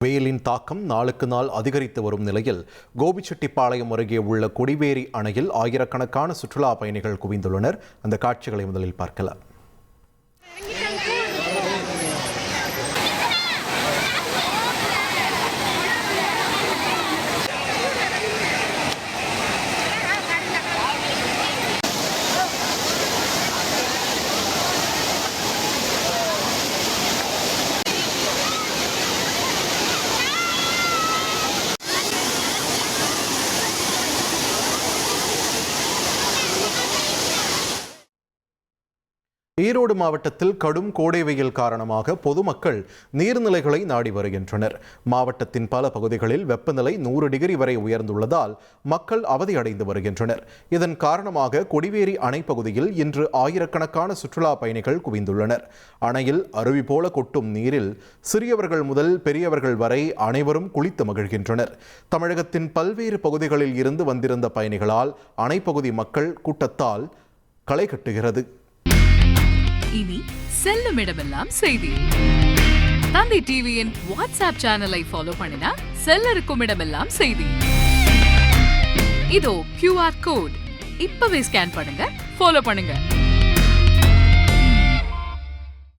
வெயிலின் தாக்கம் நாளுக்கு நாள் அதிகரித்து வரும் நிலையில் கோபிச்செட்டிப்பாளையம் அருகே உள்ள கொடிவேரி அணையில் ஆயிரக்கணக்கான சுற்றுலா பயணிகள் குவிந்துள்ளனர். அந்த காட்சிகளை முதலில் பார்க்கலாம். ஈரோடு மாவட்டத்தில் கடும் கோடை வெயில் காரணமாக பொதுமக்கள் நீர்நிலைகளை நாடி வருகின்றனர். மாவட்டத்தின் பல பகுதிகளில் வெப்பநிலை 100 டிகிரி வரை உயர்ந்துள்ளதால் மக்கள் அவதியடைந்து வருகின்றனர். இதன் காரணமாக கொடிவேரி அணை பகுதியில் இன்று ஆயிரக்கணக்கான சுற்றுலா பயணிகள் குவிந்துள்ளனர். அணையில் அருவி போல கொட்டும் நீரில் சிறியவர்கள் முதல் பெரியவர்கள் வரை அனைவரும் குளித்து மகிழ்கின்றனர். தமிழகத்தின் பல்வேறு பகுதிகளில் இருந்து வந்திருந்த பயணிகளால் அணைப்பகுதி மக்கள் கூட்டத்தால் களை கட்டுகிறது. இனி செல்லும் இடமெல்லாம் செய்தி. தந்தி டிவியின் வாட்ஸ்அப் சேனலை ஃபாலோ பண்ணினா செல்ல இருக்கும் இடமெல்லாம் செய்தி. இதோ QR கோட் இப்பவே ஸ்கேன் பண்ணுங்க, ஃபாலோ பண்ணுங்க.